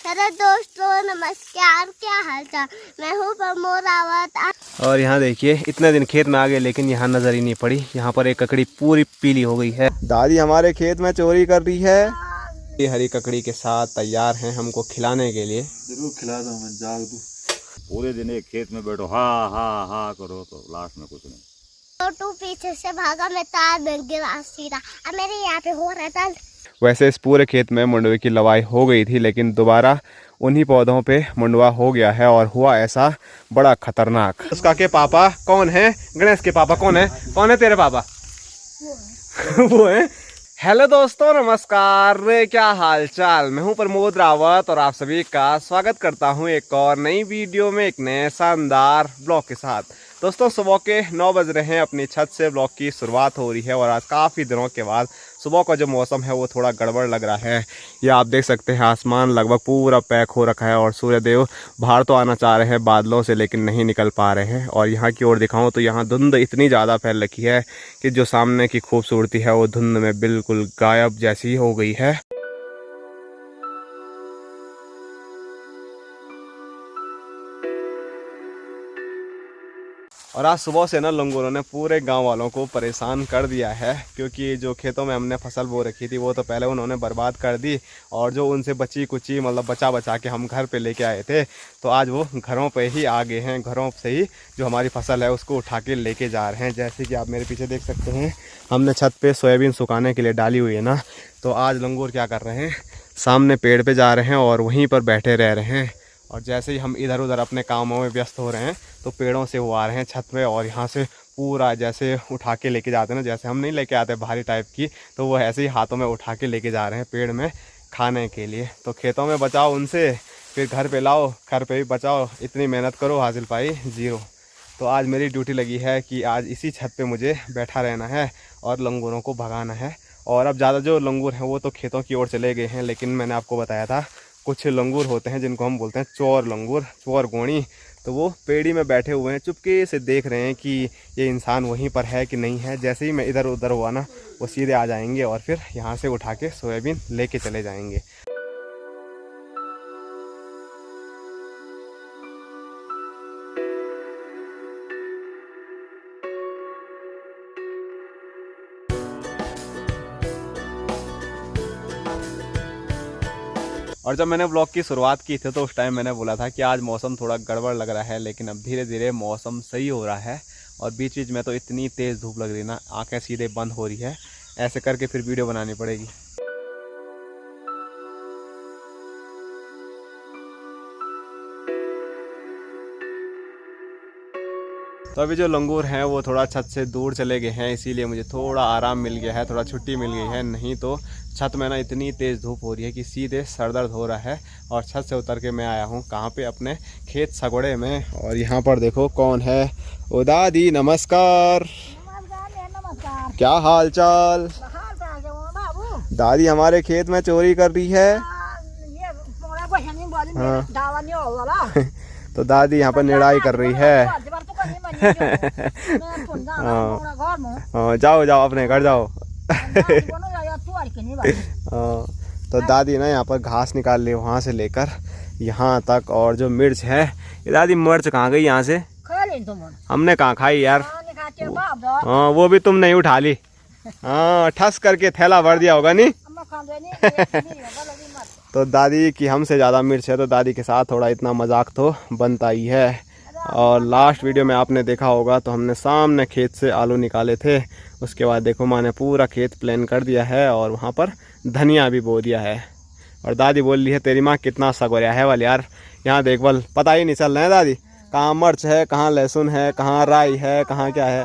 Hello दोस्तों, नमस्कार। क्या हाल चाल। मैं हूँ प्रमोद रावत। और यहाँ देखिए इतने दिन खेत में आ गए लेकिन यहाँ नजर ही नहीं पड़ी। यहाँ पर एक ककड़ी पूरी पीली हो गई है। दादी हमारे खेत में चोरी कर रही है। ये हरी ककड़ी के साथ तैयार हैं हमको खिलाने के लिए। जरूर खिला दो, मैं जाग दूं। पूरे दिन एक खेत में बैठो हाँ हाँ हाँ करो तो लास्ट में कुछ नहीं। तो पीछे से भागा, मैं तार मिल गिरा सीधा। अब मेरे यहाँ पे हो रहा था। वैसे इस पूरे खेत में मुंडवे की लवाई हो गई थी लेकिन दोबारा उन्हीं पौधों पे मुंडवा हो गया है और हुआ ऐसा बड़ा खतरनाक। उसका के पापा कौन है? गणेश के पापा कौन है? कौन है तेरे पापा? वो है। हेलो दोस्तों, नमस्कार। क्या हाल चाल। मैं हूं प्रमोद रावत और आप सभी का स्वागत करता हूं एक और नई वीडियो में, एक नए शानदार ब्लॉग के साथ। दोस्तों सुबह के 9 बज रहे हैं, अपनी छत से ब्लॉग की शुरुआत हो रही है और आज काफ़ी दिनों के बाद सुबह का जो मौसम है वो थोड़ा गड़बड़ लग रहा है। ये आप देख सकते हैं आसमान लगभग पूरा पैक हो रखा है और सूर्यदेव बाहर तो आना चाह रहे हैं बादलों से लेकिन नहीं निकल पा रहे हैं। और यहाँ की ओर दिखाऊं तो यहाँ धुंध इतनी ज़्यादा फैल रखी है कि जो सामने की खूबसूरती है वो धुंध में बिल्कुल गायब जैसी हो गई है। और आज सुबह से ना लंगूरों ने पूरे गांव वालों को परेशान कर दिया है, क्योंकि जो खेतों में हमने फसल बो रखी थी वो तो पहले उन्होंने बर्बाद कर दी और जो उनसे बची कुची मतलब बचा बचा के हम घर पे लेके आए थे तो आज वो घरों पे ही आ गए हैं। घरों से ही जो हमारी फसल है उसको उठा के लेके जा रहे हैं। जैसे कि आप मेरे पीछे देख सकते हैं, हमने छत पर सोयाबीन सुखाने के लिए डाली हुई है ना, तो आज लंगूर क्या कर रहे हैं, सामने पेड़ पर जा रहे हैं और वहीं पर बैठे रह रहे हैं। और जैसे ही हम इधर उधर अपने कामों में व्यस्त हो रहे हैं तो पेड़ों से वो आ रहे हैं छत पे और यहाँ से पूरा जैसे उठा के लेके जाते हैं ना, जैसे हम नहीं लेके आते भारी टाइप की, तो वो ऐसे ही हाथों में उठा के लेके जा रहे हैं पेड़ में खाने के लिए। तो खेतों में बचाओ उनसे, फिर घर पे लाओ, घर पे भी बचाओ, इतनी मेहनत करो, हासिल पाई जीरो। तो आज मेरी ड्यूटी लगी है कि आज इसी छत पे मुझे बैठा रहना है और लंगूरों को भगाना है। और अब ज़्यादा जो लंगूर हैं वो तो खेतों की ओर चले गए हैं, लेकिन मैंने आपको बताया था कुछ लंगूर होते हैं जिनको हम बोलते हैं चोर लंगूर, चोर गोणी, तो वो पेड़ी में बैठे हुए हैं, चुपके से देख रहे हैं कि ये इंसान वहीं पर है कि नहीं है। जैसे ही मैं इधर उधर हुआ ना वो सीधे आ जाएंगे और फिर यहाँ से उठा के सोयाबीन लेके चले जाएंगे। और जब मैंने ब्लॉग की शुरुआत की थी तो उस टाइम मैंने बोला था कि आज मौसम थोड़ा गड़बड़ लग रहा है, लेकिन अब धीरे धीरे मौसम सही हो रहा है। और बीच बीच में तो इतनी तेज़ धूप लग रही ना, आंखें सीधे बंद हो रही है। ऐसे करके फिर वीडियो बनानी पड़ेगी। तो अभी जो लंगूर हैं वो थोड़ा छत से दूर चले गए हैं, इसीलिए मुझे थोड़ा आराम मिल गया है, थोड़ा छुट्टी मिल गई है। नहीं तो छत में ना इतनी तेज़ धूप हो रही है कि सीधे सर दर्द हो रहा है। और छत से उतर के मैं आया हूँ कहाँ पे, अपने खेत सगोड़े में। और यहाँ पर देखो कौन है। ओ दादी नमस्कार। क्या हाल चाल। दादी हमारे खेत में चोरी कर रही है। हाँ। तो दादी यहाँ पर निड़ाई कर रही है। हाँ जाओ जाओ अपने घर जाओ। तो दादी ना यहाँ पर घास निकाल ली वहाँ से लेकर यहाँ तक। और जो मिर्च है, ये दादी मिर्च कहाँ गई यहाँ से? हमने कहाँ खाई यार। हाँ वो भी तुम नहीं उठा ली। हाँ ठस करके थैला भर दिया होगा नहीं। तो दादी की हमसे ज़्यादा मिर्च है तो दादी के साथ थोड़ा इतना मजाक तो बनता ही है। और लास्ट वीडियो में आपने देखा होगा तो हमने सामने खेत से आलू निकाले थे, उसके बाद देखो माँ ने पूरा खेत प्लेन कर दिया है और वहाँ पर धनिया भी बो दिया है। और दादी बोल रही है तेरी माँ कितना सगोरिया है वाल यार, यहाँ देख बल पता ही नहीं चल रहा है दादी कहाँ मिर्च है, कहाँ लहसुन है, कहाँ राई है, कहाँ क्या है।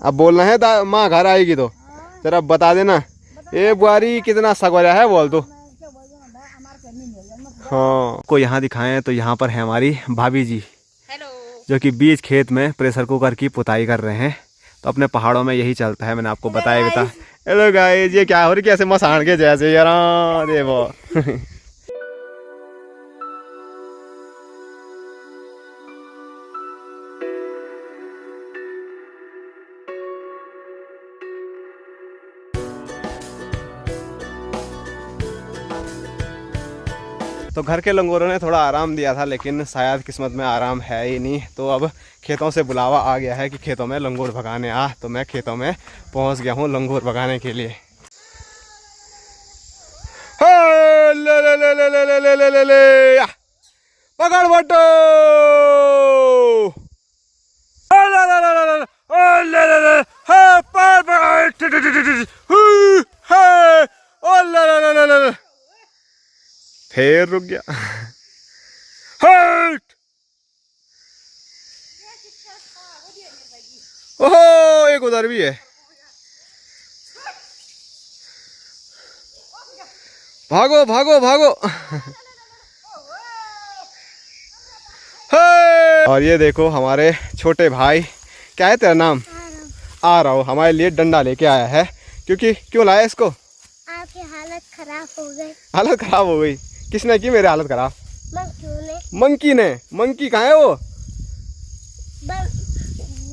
अब बोलना है माँ घर आएगी तो जरा बता देना ए बुआरी कितना सगोरिया है बोल तो। हाँ को यहाँ दिखाएं तो यहाँ पर है हमारी भाभी जी। हेलो। जो कि बीच खेत में प्रेशर कुकर की पुताई कर रहे हैं। तो अपने पहाड़ों में यही चलता है, मैंने आपको बताया भी था। हेलो गाइस, ये क्या हो रही कैसे मसान के जैसे यार देवो। तो घर के लंगूरों ने थोड़ा आराम दिया था, लेकिन शायद किस्मत में आराम है ही नहीं। तो अब खेतों से बुलावा आ गया है कि खेतों में लंगूर भगाने आ। तो मैं खेतों में पहुंच गया हूं लंगूर भगाने के लिए। ले ले ले ले ले ले ले ले ले पकड़ बटो, फिर रुक गया। ओहो, एक उधर भी है। भागो भागो भागो। और ये देखो हमारे छोटे भाई, क्या है तेरा नाम? आ रहा हूँ। हमारे लिए डंडा लेके आया है, क्योंकि क्यों लाया इसको? आपकी हालत खराब हो गई। हालत खराब हो गई? किसने की मेरी हालत खराब? मंकी ने। मंकी कहाँ है वो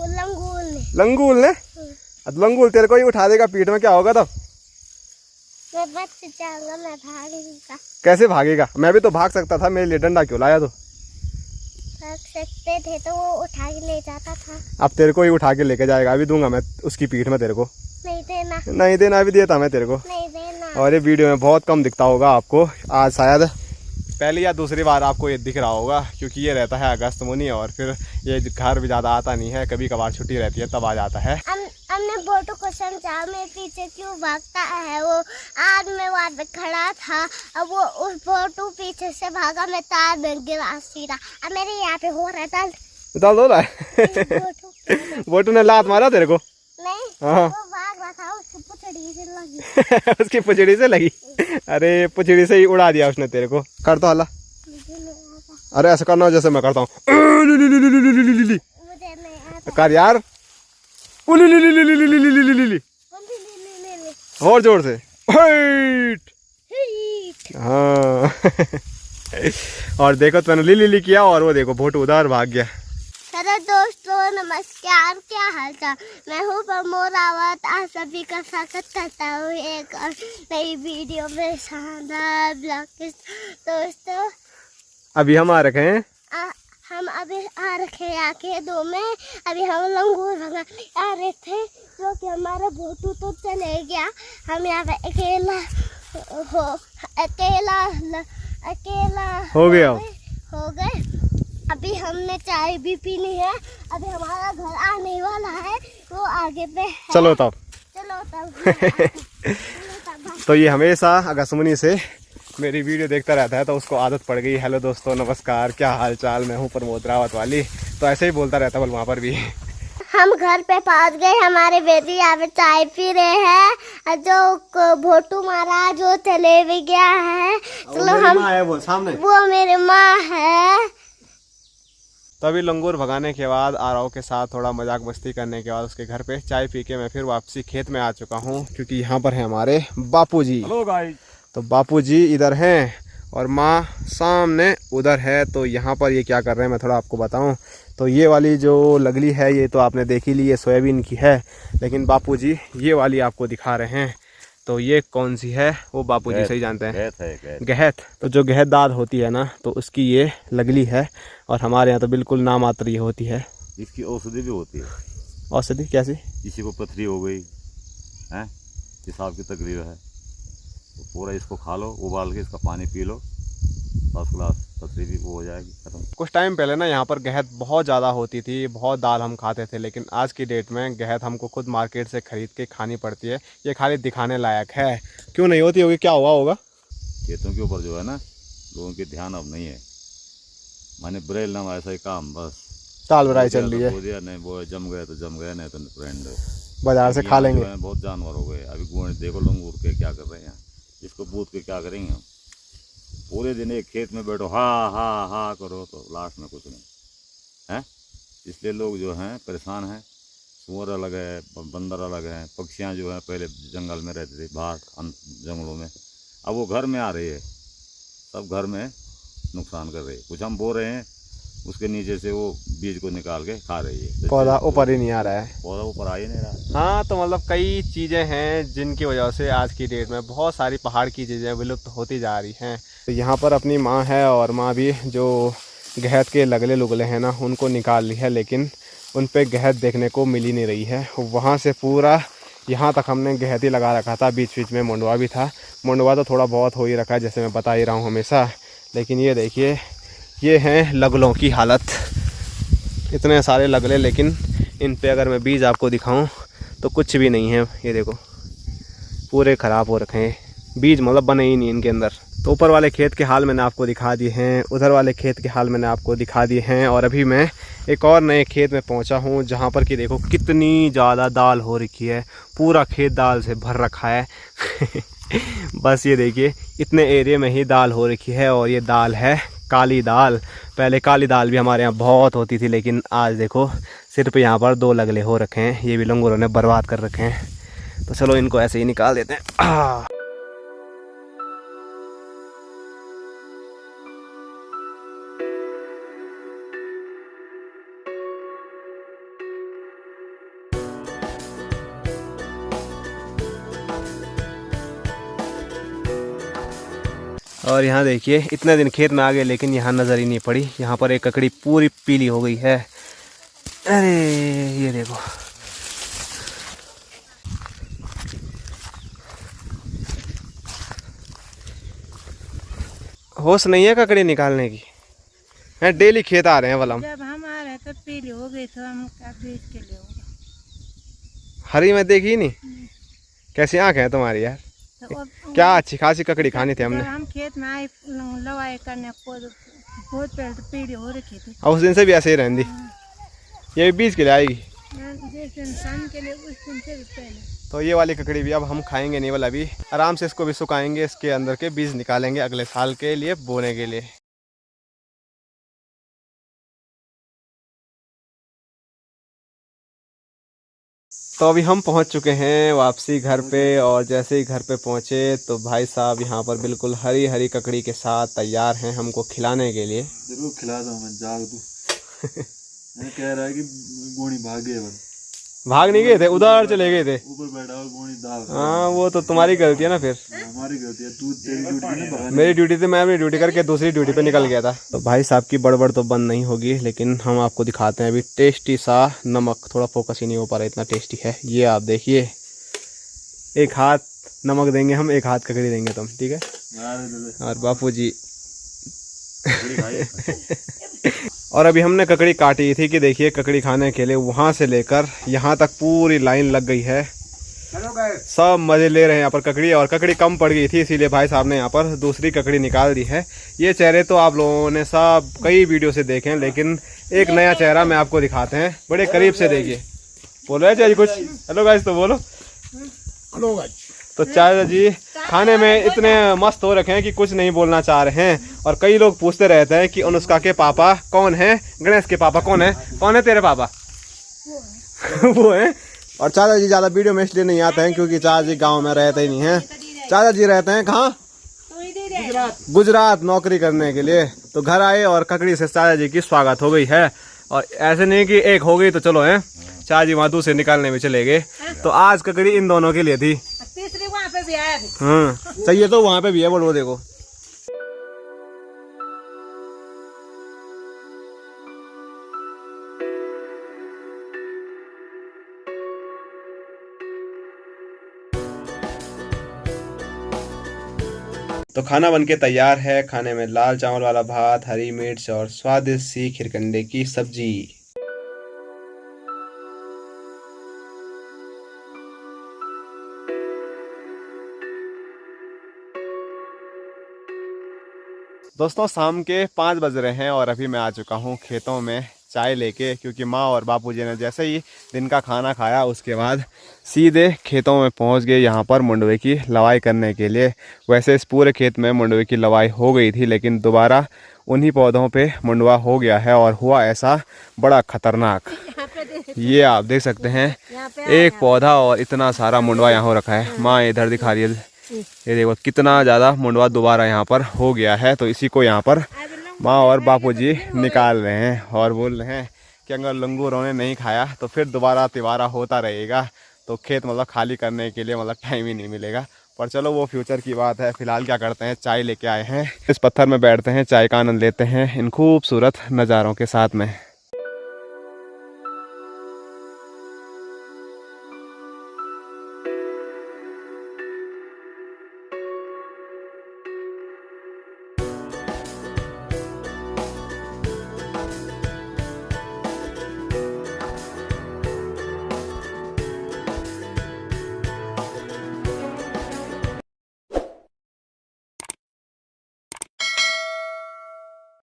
लंगूल ने। लंगूल ने? लंगूल तेरे को ही उठा देगा पीठ में, क्या होगा तब? मैं बच जाऊंगा, मैं भागूंगा। कैसे भागेगा? मैं भी तो भाग सकता था, मेरे लिए डंडा क्यों लाया? तो भाग सकते थे तो वो उठा के ले जाता था। अब तेरे को ही उठा के लेके जाएगा। अभी दूंगा मैं उसकी पीठ में तेरे को। नहीं देना। नहीं देना, अभी देता मैं तेरे को। नहीं देना। और ये वीडियो में बहुत कम दिखता होगा आपको, आज शायद पहली या दूसरी बार आपको ये दिख रहा होगा, क्योंकि ये रहता है अगस्त मुनि और फिर ये घर भी ज़्यादा आता नहीं है, कभी कभार छुट्टी रहती है तब आ जाता है। हमने बोटू को समझा मेरे पीछे क्यों भागता है वो। आज मैं वहाँ पे खड़ा था, अब वो उस बोटू पीछे से भागा, मैं तार में गिरा सीधा। अब मेरे यहाँ पे हो रहा था डाल दो ना। बोटू ने लात मारा तेरे को? नहीं, हाँ। वो भाग रहा था, उसकी पुछड़ी से लगी। उसकी पुछड़ी से लगी? अरे पुछड़ी से ही उड़ा दिया उसने तेरे को। कर तो हल्ला। अरे ऐसा करना जैसे मैं करता हूँ। मुझे नहीं आता। कर यार। और जोर से। हाँ। और देखो तो मैंने ली किया और वो देखो भोटू उधर भाग गया। हेलो दोस्तों, नमस्कार, क्या हाल चाल? मैं हूँ प्रमोद रावत, आप सभी का स्वागत करता हूँ एक और नई वीडियो में शानदार ब्लॉग के। दोस्तों अभी हम आ रखे हैं, हम अभी आ रखे हैं आके दो में। अभी हम लंगूर भगा आ रहे थे, जो कि हमारा भोटू तो चले गया। हम यहाँ पे अकेला हो गया। हो गए। अभी हमने चाय भी पीनी है। अभी हमारा घर आने वाला है, वो आगे पे है। चलो तब। तो ये हमेशा अगस्मुनी से मेरी वीडियो देखता रहता है, तो उसको आदत पड़ गई। हेलो दोस्तों, नमस्कार, क्या हाल चाल? मैं हूँ प्रमोद रावत वाली। तो ऐसे ही बोलता रहता बोल वहाँ पर भी। हम घर पे पहुँच गए, हमारे बेटी यहाँ पे चाय पी रहे हैं। जो भोटू महाराज जो चले भी गया है, चलो हम वो सामने, वो मेरी माँ है। तो अभी लंगूर भगाने के बाद आराव के साथ थोड़ा मजाक मस्ती करने के बाद उसके घर पे चाय पी के मैं फिर वापसी खेत में आ चुका हूँ, क्योंकि यहाँ पर है हमारे बापूजी। Hello guys. तो बापूजी इधर हैं और माँ सामने उधर है। तो यहाँ पर ये क्या कर रहे हैं मैं थोड़ा आपको बताऊँ। तो ये वाली जो लगली है ये तो आपने देख ही ली, ये सोयाबीन की है, लेकिन बापूजी ये वाली आपको दिखा रहे हैं। तो ये कौन सी है वो बापूजी सही जानते हैं। गहत। तो जो गहत दाद होती है ना, तो उसकी ये लगली है और हमारे यहाँ तो बिल्कुल नामात्र ये होती है। इसकी औषधि भी होती है। औषधि कैसी? किसी को पथरी हो गई है, पेशाब की तकलीफ है, तो पूरा इसको खा लो, उबाल के इसका पानी पी लो, फर्स्ट क्लास, पथरी भी वो हो जाएगी खत्म। कुछ टाइम पहले ना यहाँ पर गहत बहुत ज़्यादा होती थी, बहुत दाल हम खाते थे, लेकिन आज की डेट में गहत हमको खुद मार्केट से खरीद के खानी पड़ती है। ये खाली दिखाने लायक है। क्यों नहीं होती होगी? क्या हुआ होगा? खेतों के ऊपर जो है ना, लोगों के ध्यान अब नहीं है। माने ब्रेल नाम ऐसा ही काम, बस ताल बराई चल रही है। बो दिया नहीं, वो जम गए तो जम गए, नहीं तो फ्रेंड बाजार से खा लेंगे। बहुत जानवर हो गए। अभी गुण देखो लंगूर के क्या कर रहे हैं, इसको बूथ के क्या करेंगे हम? पूरे दिन एक खेत में बैठो हा करो तो लास्ट में कुछ नहीं है। इसलिए लोग जो हैं परेशान हैं। सुअर अलग है, बंदर अलग है, पक्षियां जो हैं पहले जंगल में रहते थे, बाहर जंगलों में, अब वो घर में आ रही है, सब घर में नुकसान कर रही है। कुछ हम बो रहे हैं, उसके नीचे से वो बीज को निकाल के खा रही है। पौधा ऊपर ही नहीं आ रहा है, पौधा ऊपर आ ही नहीं रहा। हाँ, तो मतलब कई चीज़ें हैं जिनकी वजह से आज की डेट में बहुत सारी पहाड़ की चीज़ें विलुप्त होती जा रही हैं। तो यहाँ पर अपनी माँ है और माँ भी जो गहत के लगले लुगले हैं ना उनको निकाल ली है, लेकिन उन पे गहत देखने को मिल ही नहीं रही है। वहाँ से पूरा यहाँ तक हमने गहत ही लगा रखा था, बीच बीच में मुंडवा भी था। मुंडवा तो थोड़ा बहुत हो ही रखा है जैसे मैं बता ही रहा हूँ हमेशा, लेकिन ये देखिए ये हैं लगलों की हालत। इतने सारे लगले, लेकिन इन पे अगर मैं बीज आपको दिखाऊं तो कुछ भी नहीं है। ये देखो पूरे ख़राब हो रखे हैं, बीज मतलब बने ही नहीं इनके अंदर। तो ऊपर वाले खेत के हाल मैंने आपको दिखा दिए हैं, उधर वाले खेत के हाल मैंने आपको दिखा दिए हैं, और अभी मैं एक और नए खेत में पहुंचा हूं जहां पर कि देखो कितनी ज़्यादा दाल हो रखी है। पूरा खेत दाल से भर रखा है बस ये देखिए इतने एरिया में ही दाल हो रखी है, और ये दाल है काली दाल। पहले काली दाल भी हमारे यहाँ बहुत होती थी, लेकिन आज देखो सिर्फ यहाँ पर 2 लगले हो रखे हैं। ये भी लंगूरों ने बर्बाद कर रखे हैं, तो चलो इनको ऐसे ही निकाल देते हैं। और यहाँ देखिए इतने दिन खेत में आ गए लेकिन यहाँ नज़र ही नहीं पड़ी। यहाँ पर एक ककड़ी पूरी पीली हो गई है। अरे ये देखो होश नहीं है ककड़ी निकालने की। हैं डेली खेत आ रहे हैं वाला। जब हम आ रहे तो पीली हो गई तो हम क्या बेच के ले होगा। हरी में देखी नहीं, कैसी आँख है तुम्हारी यार। तो क्या अच्छी खासी ककड़ी खानी थी हमने। हम खेत में आए लवाई करने को बहुत पहले तो पीली हो रखी थी, और उस दिन से भी ऐसे ही रहती। ये भी बीज के लिए आएगी जिस इंसान के लिए उस दिन से भी पहले। तो ये वाली ककड़ी भी अब हम खाएंगे नहीं, वाला भी आराम से इसको भी सुखाएंगे, इसके अंदर के बीज निकालेंगे अगले साल के लिए बोने के लिए। तो अभी हम पहुंच चुके हैं वापसी घर पे, और जैसे ही घर पे पहुंचे तो भाई साहब यहाँ पर बिल्कुल हरी हरी ककड़ी के साथ तैयार हैं हमको खिलाने के लिए। जरूर खिला दो, मैं जाग दूं। मैं कह रहा है कि गोनी भाग गए, भाग नहीं गए थे, उधर चले गए थे ऊपर बैठा और गोनी दाग। हाँ वो तो तुम्हारी गलती है ना, फिर हमारी गलती है। तू तेरी ड्यूटी नहीं भगानी। मेरी ड्यूटी थी, मैं अपनी ड्यूटी करके दूसरी ड्यूटी पे निकल गया था। तो भाई साहब की बड़बड़ तो बंद नहीं होगी, लेकिन हम आपको दिखाते हैं अभी टेस्टी सा नमक। थोड़ा फोकस ही नहीं हो पा रहा, इतना टेस्टी है ये। आप देखिए, एक हाथ नमक देंगे हम, एक हाथ ककड़ी देंगे तुम, ठीक है। और बापू जी और अभी हमने ककड़ी काटी थी कि देखिए ककड़ी खाने के लिए वहाँ से लेकर यहाँ तक पूरी लाइन लग गई है। सब मज़े ले रहे हैं यहाँ पर ककड़ी, और ककड़ी कम पड़ गई थी इसीलिए भाई साहब ने यहाँ पर दूसरी ककड़ी निकाल दी है। ये चेहरे तो आप लोगों ने सब कई वीडियो से देखे हैं, लेकिन एक नया चेहरा मैं आपको दिखाते हैं, बड़े करीब से देखिए। बोलो है चाची कुछ, हेलो गाइस तो बोलो। Hello guys. तो चाचा जी खाने में इतने मस्त हो रखे हैं कि कुछ नहीं बोलना चाह रहे हैं, और कई लोग पूछते रहते हैं कि अनुष्का के पापा कौन है, गणेश के पापा कौन है, कौन है तेरे पापा वो है। और चाचा जी ज़्यादा वीडियो में इसलिए नहीं आते हैं क्योंकि चाचा जी गांव में रहते ही नहीं हैं। चाचा जी रहते हैं कहाँ, गुजरात नौकरी करने के लिए। तो घर आए और ककड़ी से चाचा जी की स्वागत हो गई है, और ऐसे नहीं कि एक हो गई तो चलो है, चाचा जी वहाँ दूसरे निकालने में चले गए। तो आज ककड़ी इन दोनों के लिए थी। तीसरी वहाँ पे भी आया। हाँ चाहिए तो वहाँ पे भी है, बोलो देखो। तो खाना बनके तैयार है। खाने में लाल चावल वाला भात, हरी मिर्च और स्वादिष्ट सी खिरकंडे की सब्जी। दोस्तों शाम के 5 बज रहे हैं और अभी मैं आ चुका हूँ खेतों में चाय लेके, क्योंकि माँ और बापूजी ने जैसे ही दिन का खाना खाया उसके बाद सीधे खेतों में पहुँच गए यहाँ पर मुंडवे की लवाई करने के लिए। वैसे इस पूरे खेत में मुंडवे की लवाई हो गई थी, लेकिन दोबारा उन्हीं पौधों पे मुंडवा हो गया है, और हुआ ऐसा बड़ा खतरनाक। ये आप देख सकते हैं एक पौधा और इतना सारा मुंडवा यहाँ हो रखा है। माँ इधर दिखा रही है, ये देखो कितना ज़्यादा मुंडवा दोबारा यहाँ पर हो गया है। तो इसी को यहाँ पर माँ और बापूजी निकाल रहे हैं और बोल रहे हैं कि अगर लंगूरों ने नहीं खाया तो फिर दोबारा तिबारा होता रहेगा, तो खेत मतलब खाली करने के लिए मतलब टाइम ही नहीं मिलेगा। पर चलो वो फ्यूचर की बात है। फिलहाल क्या करते हैं, चाय लेके आए हैं, इस पत्थर में बैठते हैं, चाय का आनंद लेते हैं इन खूबसूरत नज़ारों के साथ में।